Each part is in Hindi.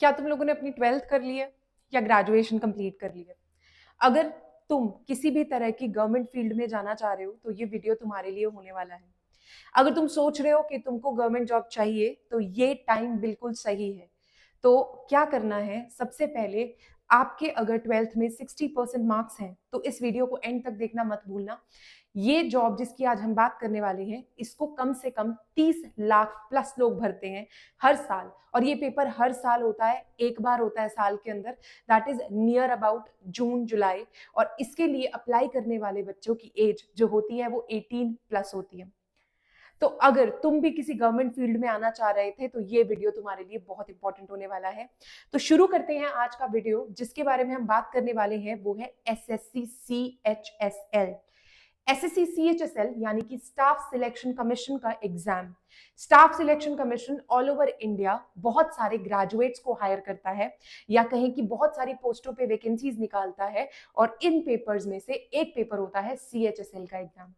क्या तुम लोगों ने अपनी 12th कर ली है या ग्रेजुएशन कंप्लीट कर ली है? अगर तुम किसी भी तरह की गवर्नमेंट फील्ड में जाना चाह रहे हो तो ये वीडियो तुम्हारे लिए होने वाला है। अगर तुम सोच रहे हो कि तुमको गवर्नमेंट जॉब चाहिए तो ये टाइम बिल्कुल सही है। तो क्या करना है, सबसे पहले आपके अगर 12th में 60% मार्क्स हैं तो इस वीडियो को एंड तक देखना मत भूलना। ये जॉब जिसकी आज हम बात करने वाले हैं, इसको कम से कम 30 लाख प्लस लोग भरते हैं हर साल, और ये पेपर हर साल होता है, एक बार होता है साल के अंदर, दैट इज नियर अबाउट जून जुलाई। और इसके लिए अप्लाई करने वाले बच्चों की एज जो होती है वो 18 प्लस होती है। तो अगर तुम भी किसी गवर्नमेंट फील्ड में आना चाह रहे थे तो ये वीडियो तुम्हारे लिए बहुत इंपॉर्टेंट होने वाला है। तो शुरू करते हैं आज का वीडियो। जिसके बारे में हम बात करने वाले हैं वो है एसएससी सीएचएसएल। एसएससी सीएचएसएल यानी कि स्टाफ सिलेक्शन कमीशन का exam. Staff selection commission all over India बहुत सारे ग्रेजुएट्स को हायर करता है, या कहें कि बहुत सारी पोस्टों पे वैकेंसीज निकालता है, और इन पेपर्स में से एक पेपर होता है सीएचएसएल का एग्जाम।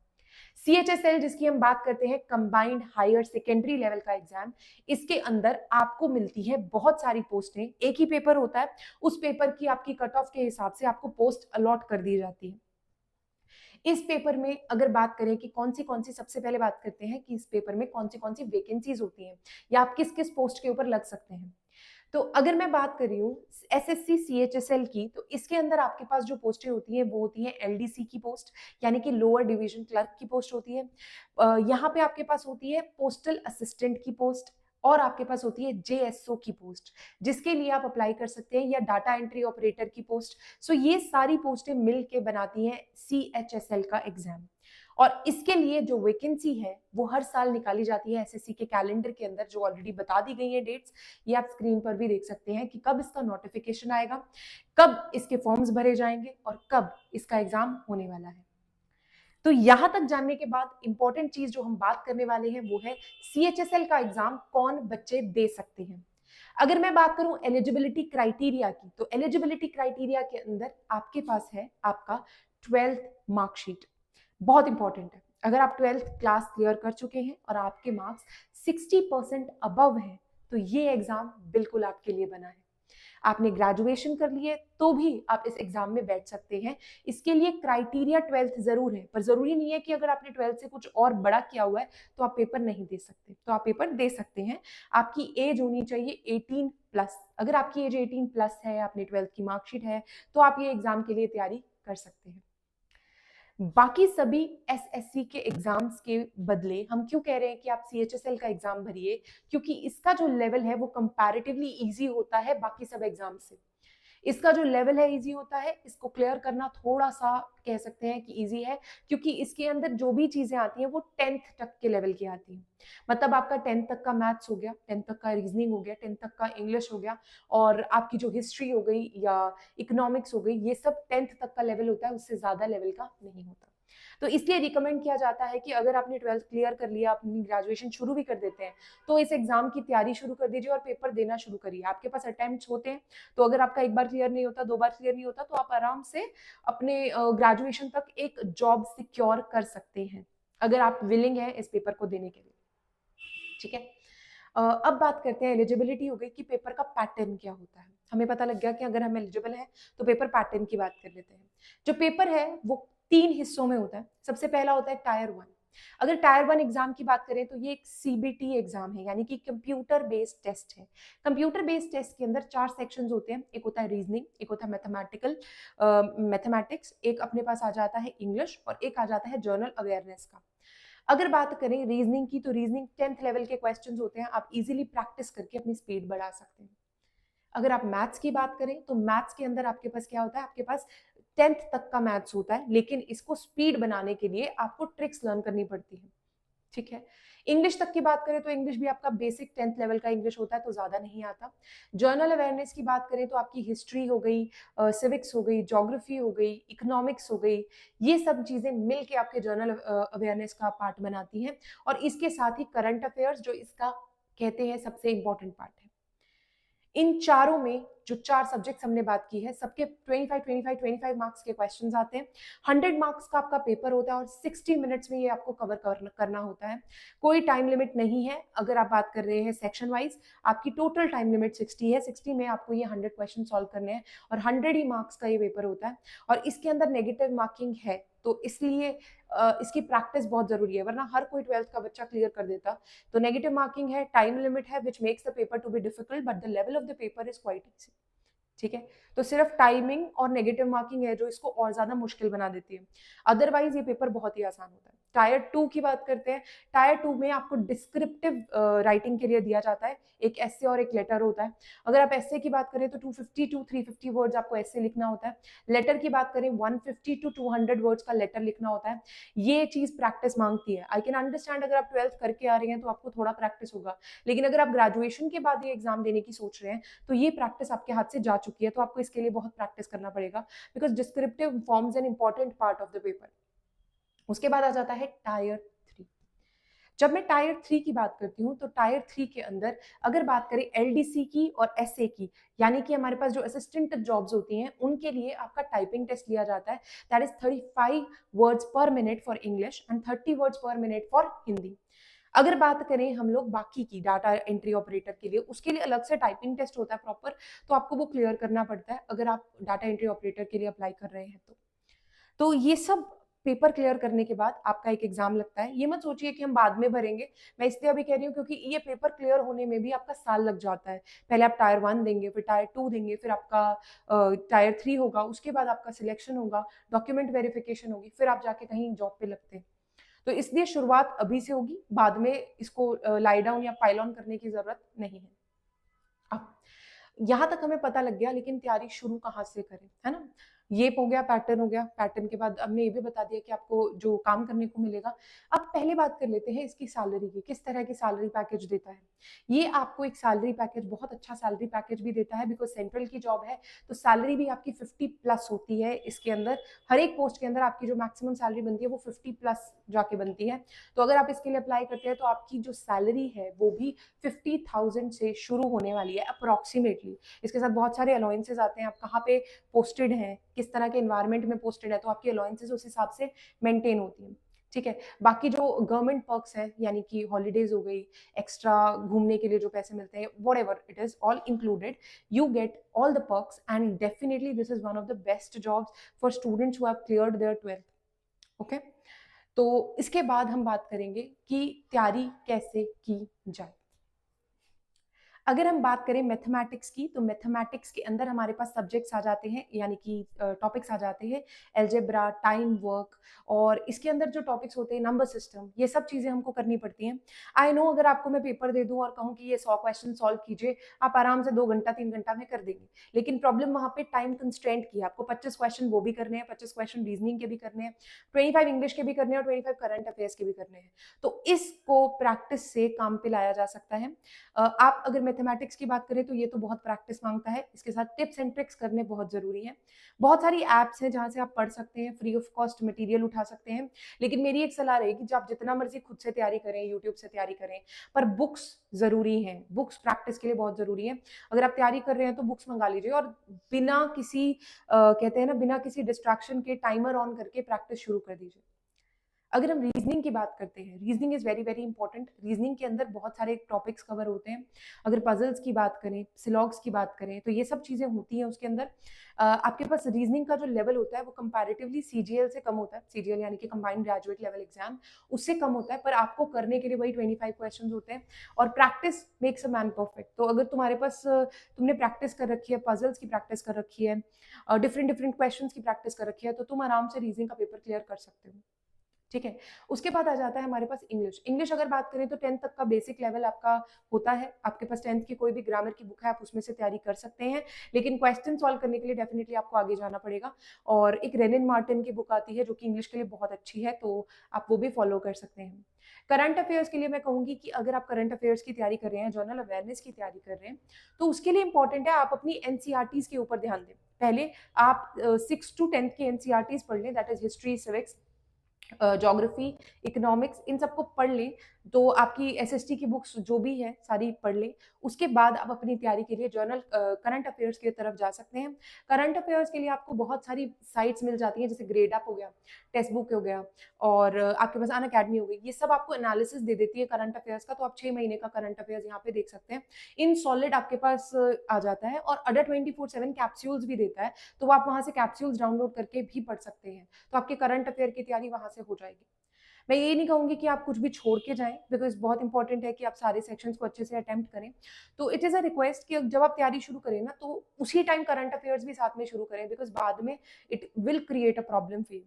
सीएचएसएल जिसकी हम बात करते हैं कंबाइंड हायर सेकेंडरी लेवल का एग्जाम, इसके अंदर आपको मिलती है बहुत सारी पोस्टें। एक ही पेपर होता है, उस पेपर की आपकी कट ऑफ के हिसाब से आपको पोस्ट अलॉट कर दी जाती है। इस पेपर में अगर बात करें कि कौन सी सबसे पहले बात करते हैं कि इस पेपर में कौन सी वैकेंसीज होती हैं या आप किस किस पोस्ट के ऊपर लग सकते हैं। तो अगर मैं बात कर रही हूँ एसएससी सीएचएसएल की, तो इसके अंदर आपके पास जो पोस्टें होती हैं वो होती हैं एलडीसी की पोस्ट, यानी कि लोअर डिवीजन क्लर्क की पोस्ट होती है। यहाँ पे आपके पास होती है पोस्टल असिस्टेंट की पोस्ट, और आपके पास होती है जेएसओ की पोस्ट, जिसके लिए आप अप्लाई कर सकते हैं, या डाटा एंट्री ऑपरेटर की पोस्ट। सो ये सारी पोस्टें मिल के बनाती हैं सीएचएसएल का एग्जाम। और इसके लिए जो वैकेंसी है वो हर साल निकाली जाती है एसएससी के कैलेंडर के अंदर, जो ऑलरेडी बता दी गई है डेट्स। ये आप स्क्रीन पर भी देख सकते हैं कि कब इसका नोटिफिकेशन आएगा, कब इसके फॉर्म्स भरे जाएंगे, और कब इसका एग्जाम होने वाला है। तो यहां तक जानने के बाद इंपॉर्टेंट चीज जो हम बात करने वाले हैं वो है सीएचएसएल का एग्जाम कौन बच्चे दे सकते हैं। अगर मैं बात करूं एलिजिबिलिटी क्राइटेरिया की, तो एलिजिबिलिटी क्राइटेरिया के अंदर आपके पास है आपका 12th मार्कशीट। बहुत इंपॉर्टेंट है। अगर आप 12th क्लास क्लियर कर चुके हैं और आपके मार्क्स 60% अबव हैं तो ये एग्जाम बिल्कुल आपके लिए बना है। आपने ग्रेजुएशन कर लिए तो भी आप इस एग्जाम में बैठ सकते हैं। इसके लिए क्राइटेरिया 12th जरूर है, पर जरूरी नहीं है कि अगर आपने 12th से कुछ और बड़ा किया हुआ है तो आप पेपर नहीं दे सकते। तो आप पेपर दे सकते हैं। आपकी एज होनी चाहिए 18 प्लस। अगर आपकी एज 18 प्लस है, आपने 12th की मार्कशीट है, तो आप ये एग्जाम के लिए तैयारी कर सकते हैं। बाकी सभी एसएससी के एग्जाम्स के बदले हम क्यों कह रहे हैं कि आप सीएचएसएल का एग्जाम भरिए, क्योंकि इसका जो लेवल है वो कंपैरेटिवली इजी होता है बाकी सब एग्जाम से। इसका जो लेवल है इजी होता है, इसको क्लियर करना थोड़ा सा कह सकते हैं कि इजी है, क्योंकि इसके अंदर जो भी चीजें आती हैं वो 10th तक के लेवल की आती हैं। मतलब आपका 10th तक का मैथ्स हो गया, 10th तक का रीजनिंग हो गया, 10th तक का इंग्लिश हो गया, और आपकी जो हिस्ट्री हो गई या इकोनॉमिक्स हो गई, ये सब 10th तक का लेवल होता है, उससे ज्यादा लेवल का नहीं होता। तो इसलिए रिकमेंड किया जाता है कि अगर आपने 12th क्लियर कर लिया, अपनी ग्रेजुएशन शुरू भी कर देते हैं, तो इस एग्जाम की तैयारी शुरू कर दीजिए और पेपर देना शुरू करिए। आपके पास अटेम्प्ट्स होते हैं, तो अगर आपका एक बार क्लियर नहीं होता, दो बार क्लियर नहीं होता, तो आप आराम से अपने ग्रेजुएशन तक एक जॉब सिक्योर कर सकते हैं, अगर आप विलिंग है इस पेपर को देने के लिए। ठीक है। अब बात करते हैं, एलिजिबिलिटी हो गई कि पेपर का पैटर्न क्या होता है। हमें पता लग गया कि अगर हम एलिजिबल हैं तो पेपर पैटर्न की बात कर लेते हैं। जो पेपर है वो 3 हिस्सों में होता है। सबसे पहला होता है टायर 1। अगर टायर 1 एग्जाम की बात करें तो ये एक सीबीटी एग्जाम है, यानी कि कंप्यूटर बेस्ड टेस्ट है। कंप्यूटर बेस्ड टेस्ट के अंदर 4 सेक्शंस होते हैं। एक होता है रीजनिंग, एक होता है मैथमेटिक्स, एक अपने पास आ जाता है इंग्लिश, और एक आ जाता है जर्नल अवेयरनेस का। अगर बात करें रीजनिंग की, तो रीजनिंग 10th लेवल के क्वेश्चंस होते हैं, आप इजीली प्रैक्टिस करके अपनी स्पीड बढ़ा सकते हैं। अगर आप मैथ्स की बात करें तो मैथ्स के अंदर आपके पास क्या होता है, आपके पास 10th तक का मैथ्स होता है, लेकिन इसको स्पीड बनाने के लिए आपको ट्रिक्स लर्न करनी पड़ती है। ठीक है। इंग्लिश तक की बात करें तो इंग्लिश भी आपका बेसिक 10th लेवल का इंग्लिश होता है, तो ज्यादा नहीं आता। जर्नल अवेयरनेस की बात करें तो आपकी हिस्ट्री हो गई, सिविक्स हो गई, ज्योग्राफी हो गई, इकोनॉमिक्स हो गई, ये सब चीजें मिलके आपके जर्नल अवेयरनेस का पार्ट बनाती हैं। और इसके साथ ही करंट अफेयर्स, जो इसका कहते हैं सबसे इंपॉर्टेंट पार्ट है। इन चारों में जो 4 सब्जेक्ट्स हमने बात की है, सबके 25 मार्क्स के क्वेश्चंस आते हैं। 100 मार्क्स का आपका पेपर होता है और 60 मिनट्स में ये आपको कवर करना होता है। कोई टाइम लिमिट नहीं है। अगर आप बात कर रहे हैं सेक्शन वाइज, आपकी टोटल टाइम लिमिट 60 है। 60 में आपको ये 100 क्वेश्चन सॉल्व करने हैं और 100 ही मार्क्स का ये पेपर होता है। और इसके अंदर नेगेटिव मार्किंग है, तो इसलिए इसकी प्रैक्टिस बहुत जरूरी है, वरना हर कोई 12th का बच्चा क्लियर कर देता। तो नेगेटिव मार्किंग है, टाइम लिमिट है, which makes the paper to be difficult, but the level of the paper is quite easy. ठीक है, तो सिर्फ टाइमिंग और नेगेटिव मार्किंग है जो इसको और ज्यादा मुश्किल बना देती है। अदरवाइज ये पेपर बहुत ही आसान होता है। टायर 2 की बात करते हैं। टायर 2 में आपको डिस्क्रिप्टिव राइटिंग के लिए दिया जाता है, एक एसे और एक लेटर होता है। अगर आप एसे की बात करें तो 250 टू 350 वर्ड्स आपको एसे लिखना होता है। लेटर की बात करें 150 टू 200 वर्ड्स का लेटर लिखना होता है। ये चीज प्रैक्टिस मांगती है। आई कैन अंडरस्टैंड, अगर आप 12th करके आ रहे हैं तो आपको थोड़ा प्रैक्टिस होगा, लेकिन अगर आप ग्रेजुएशन के बाद ये एग्जाम देने की सोच रहे हैं तो ये प्रैक्टिस आपके हाथ से जा चुकी है, तो आपको इसके लिए बहुत प्रैक्टिस करना पड़ेगा, because descriptive forms an important part of the paper. उसके बाद आ जाता है टायर 3। जब मैं टायर 3 की बात करती हूँ तो टायर 3 के अंदर अगर बात करें एलडीसी की और एसए की, यानी कि हमारे पास जो असिस्टेंट जॉब्स होती हैं उनके लिए आपका टाइपिंग टेस्ट लिया जाता है। दैट इज 35 वर्ड्स पर minute for English and 30 words पर मिनट फॉर हिंदी। अगर बात करें हम लोग बाकी की डाटा एंट्री ऑपरेटर के लिए, उसके लिए अलग से टाइपिंग टेस्ट होता है प्रॉपर, तो आपको वो क्लियर करना पड़ता है अगर आप डाटा एंट्री ऑपरेटर के लिए अप्लाई कर रहे हैं तो ये सब पेपर क्लियर करने के बाद आपका एक एग्जाम लगता है। ये मत सोचिए कि हम बाद में भरेंगे, मैं इसलिए अभी कह रही हूँ क्योंकि ये पेपर क्लियर होने में भी आपका साल लग जाता है। पहले आप टायर 1 देंगे, फिर टायर 2 देंगे, फिर आपका टायर 3 होगा, उसके बाद आपका सिलेक्शन होगा, डॉक्यूमेंट वेरिफिकेशन होगी, फिर आप जाके कहीं जॉब पे लगते हैं। तो इसलिए शुरुआत अभी से होगी, बाद में इसको लाई डाउन या पाइल ऑन करने की जरूरत नहीं है। अब यहाँ तक हमें पता लग गया, लेकिन तैयारी शुरू कहाँ से करें, है ना। ये हो गया, पैटर्न हो गया। पैटर्न के बाद हमने ये भी बता दिया कि आपको जो काम करने को मिलेगा। अब पहले बात कर लेते हैं इसकी सैलरी की, किस तरह की सैलरी पैकेज देता है। ये आपको एक सैलरी पैकेज, बहुत अच्छा सैलरी पैकेज भी देता है, बिकॉज सेंट्रल की जॉब है तो सैलरी भी आपकी 50+ होती है। इसके अंदर हर एक पोस्ट के अंदर आपकी जो मैक्सिमम सैलरी बनती है वो 50+ जाके बनती है। तो अगर आप इसके लिए अप्लाई करते हैं तो आपकी जो सैलरी है वो भी 50,000 से शुरू होने वाली है अप्रोक्सीमेटली। इसके साथ बहुत सारे अलाउंसेस आते हैं, आप कहाँ पे पोस्टेड हैं, किस तरह के इन्वायरमेंट में पोस्टेड है, तो आपकी अलाउंसेस उस हिसाब से मेंटेन होती हैं। ठीक है, बाकी जो गवर्नमेंट पर्क्स है, यानी कि हॉलीडेज हो गई, एक्स्ट्रा घूमने के लिए जो पैसे मिलते हैं, whatever it is all included, you get all the perks and definitely this is one of the best jobs for students who have cleared their 12th। Okay, तो इसके बाद हम बात करेंगे कि तैयारी कैसे की जाए। अगर हम बात करें मैथमेटिक्स की, तो मैथमेटिक्स के अंदर हमारे पास सब्जेक्ट्स आ जाते हैं, यानी कि टॉपिक्स आ जाते हैं, अलजेब्रा, टाइम वर्क, और इसके अंदर जो टॉपिक्स होते हैं नंबर सिस्टम, ये सब चीज़ें हमको करनी पड़ती हैं। आई नो, अगर आपको मैं पेपर दे दूं और कहूं कि ये 100 क्वेश्चन सॉल्व कीजिए, आप आराम से 2 घंटा 3 घंटा में कर देंगे, लेकिन प्रॉब्लम वहाँ पे टाइम कंस्ट्रेंट की है। आपको 25 क्वेश्चन वो भी करने हैं, 25 क्वेश्चन रीजनिंग के भी करने हैं, 25 इंग्लिश के भी करने हैं और 25 करंट अफेयर्स के भी करने हैं। तो इसको प्रैक्टिस से काम पे लाया जा सकता है। आप अगर मैथमेटिक्स की बात करें तो ये तो बहुत प्रैक्टिस मांगता है, इसके साथ टिप्स एंड ट्रिक्स करने बहुत जरूरी है। बहुत सारी एप्स हैं जहां से आप पढ़ सकते हैं, फ्री ऑफ कॉस्ट मटेरियल उठा सकते हैं, लेकिन मेरी एक सलाह रहेगी कि आप जितना मर्जी खुद से तैयारी करें, यूट्यूब से तैयारी करें, पर बुक्स जरूरी हैं, बुक्स प्रैक्टिस के लिए बहुत जरूरी है। अगर आप तैयारी कर रहे हैं तो बुक्स मंगा लीजिए और बिना किसी कहते हैं ना, बिना किसी डिस्ट्रैक्शन के टाइमर ऑन करके प्रैक्टिस शुरू कर दीजिए। अगर हम रीजनिंग की बात करते हैं, reasoning is very very important. Reasoning के अंदर बहुत सारे टॉपिक्स कवर होते हैं। अगर पजल्स की बात करें, सिलॉग्स की बात करें, तो ये सब चीजें होती हैं उसके अंदर। आपके पास रीजनिंग का जो लेवल होता है वो कंपैरेटिवली सीजीएल से कम होता है। सीजीएल यानी कि कंबाइंड ग्रेजुएट लेवल एग्जाम, उससे कम होता है, पर आपको करने के लिए वही 25 क्वेश्चन होते हैं, और practice makes a man perfect. तो अगर तुम्हारे पास तुमने प्रैक्टिस कर रखी है, पजल्स की प्रैक्टिस कर रखी है, डिफरेंट डिफरेंट क्वेश्चन की प्रैक्टिस कर रखी है, तो तुम आराम से रीजनिंग का पेपर क्लियर कर सकते हो। ठीक है, उसके बाद आ जाता है हमारे पास इंग्लिश। इंग्लिश अगर बात करें तो 10th तक का बेसिक लेवल आपका होता है। आपके पास 10th की कोई भी ग्रामर की बुक है, आप उसमें से तैयारी कर सकते हैं, लेकिन क्वेश्चन सॉल्व करने के लिए डेफिनेटली आपको आगे जाना पड़ेगा। और एक रेनिन मार्टिन की बुक आती है जो कि इंग्लिश के लिए बहुत अच्छी है, तो आप वो भी फॉलो कर सकते हैं। करंट अफेयर्स के लिए मैं कहूंगी कि अगर आप करंट अफेयर्स की तैयारी कर रहे हैं, जनरल अवेयरनेस की तैयारी कर रहे हैं, तो उसके लिए इंपॉर्टेंट है आप अपनी एनसीईआरटीज के ऊपर ध्यान दें। पहले आप 6 to 10th की एनसीईआरटीज पढ़ लें, that is history, civics, geography, economics, इन सबको पढ़ लें। तो आपकी एसएसटी की बुक्स जो भी है सारी पढ़ लें। उसके बाद आप अपनी तैयारी के लिए जर्नल करंट अफेयर्स की तरफ जा सकते हैं। करंट अफेयर्स के लिए आपको बहुत सारी साइट्स मिल जाती हैं, जैसे ग्रेड अप हो गया, टेक्स्ट बुक हो गया, और आपके पास अन अकेडमी हो गई। ये सब आपको एनालिसिस दे देती है करंट अफेयर्स का, तो आप 6 महीने का करंट अफेयर्स यहाँ पे देख सकते हैं। इन सॉलिड आपके पास आ जाता है, और अडर 24/7 कैप्सूल्स भी देता है, तो आप वहां से कैप्सूल्स डाउनलोड करके भी पढ़ सकते हैं। तो आपके करंट अफेयर की तैयारी वहां से हो जाएगी। मैं ये नहीं कहूंगी कि आप कुछ भी छोड़ के जाएं, बिकॉज बहुत इंपॉर्टेंट है कि आप सारे सेक्शंस को अच्छे से अटेम्प्ट करें। तो इट इज़ अ रिक्वेस्ट कि जब आप तैयारी शुरू करें ना, तो उसी टाइम करंट अफेयर्स भी साथ में शुरू करें, बिकॉज बाद में it will create a problem for you.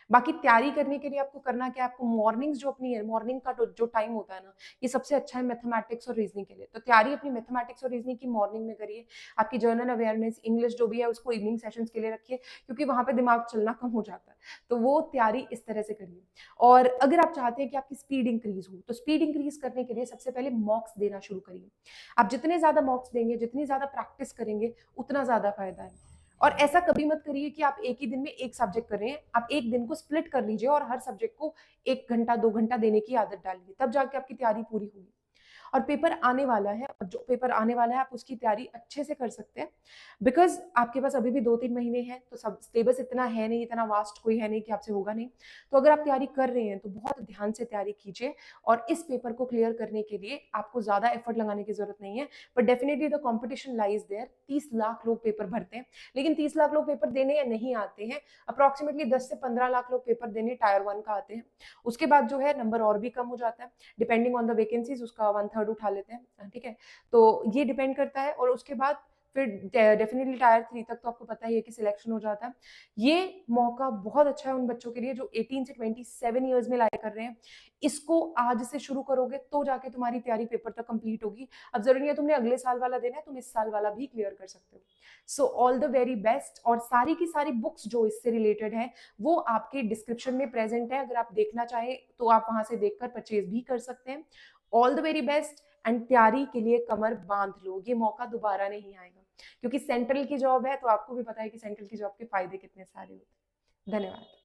बाकी तैयारी करने के लिए आपको करना क्या है, आपको मॉर्निंग्स जो अपनी है, मॉर्निंग का जो टाइम होता है ना, ये सबसे अच्छा है मैथमेटिक्स और रीजनिंग के लिए। तो तैयारी अपनी मैथमेटिक्स और रीजनिंग की मॉर्निंग में करिए। आपकी जर्नल अवेयरनेस, इंग्लिश जो भी है उसको इवनिंग सेशंस के लिए रखिए, क्योंकि वहां पे दिमाग चलना कम हो जाता है। तो वो तैयारी इस तरह से करिए। और अगर आप चाहते हैं कि आपकी स्पीड इंक्रीज हो, तो स्पीड इंक्रीज करने के लिए सबसे पहले मॉक्स देना शुरू करिए। आप जितने ज्यादा मॉक्स देंगे, जितनी ज्यादा प्रैक्टिस करेंगे, उतना ज्यादा फायदा है। और ऐसा कभी मत करिए कि आप एक ही दिन में एक सब्जेक्ट कर रहे हैं। आप एक दिन को स्प्लिट कर लीजिए और हर सब्जेक्ट को 1 घंटा 2 घंटा देने की आदत डालिए, तब जाके आपकी तैयारी पूरी होगी। और पेपर आने वाला है, और जो पेपर आने वाला है आप उसकी तैयारी अच्छे से कर सकते हैं, बिकॉज आपके पास अभी भी 2-3 महीने हैं। तो सब सिलेबस इतना है नहीं, इतना वास्ट कोई है नहीं कि आपसे होगा नहीं। तो अगर आप तैयारी कर रहे हैं तो बहुत ध्यान से तैयारी कीजिए, और इस पेपर को क्लियर करने के लिए आपको ज्यादा एफर्ट लगाने की जरूरत नहीं है। But definitely the competition lies there. 30 lakh लोग पेपर भरते हैं, लेकिन 30 लाख लोग पेपर देने या नहीं आते हैं। अप्रोक्सीमेटली 10 से 15 लाख लोग पेपर देने टायर 1 का आते हैं। उसके बाद जो है नंबर और भी कम हो जाता है, डिपेंडिंग ऑन द वैकेंसीज, उसका 1/3 उठा लेते हैं, ठीक है। तो ये डिपेंड करता है। और उसके बाद फिर डेफिनेटली टायर 3 तक तो आपको पता ही है कि सिलेक्शन हो जाता है। ये मौका बहुत अच्छा है उन बच्चों के लिए जो 18 से 27 ईयर्स में लाइक कर रहे हैं। इसको आज से शुरू करोगे तो जाके तुम्हारी तैयारी पेपर तक कंप्लीट होगी। अब जरूरी नहीं है तुमने अगले साल वाला देना है, तुम इस साल वाला भी क्लियर कर सकते हो। So all the very best. और सारी की सारी बुक्स जो इससे रिलेटेड है वो आपके डिस्क्रिप्शन में प्रेजेंट है। अगर आप देखना चाहें तो आप वहां से देखकर परचेज भी कर सकते हैं। All the very best. And तैयारी के लिए कमर बांध लो, ये मौका दोबारा नहीं आएगा, क्योंकि सेंट्रल की जॉब है तो आपको भी पता है कि सेंट्रल की जॉब के फायदे कितने सारे होते हैं। धन्यवाद।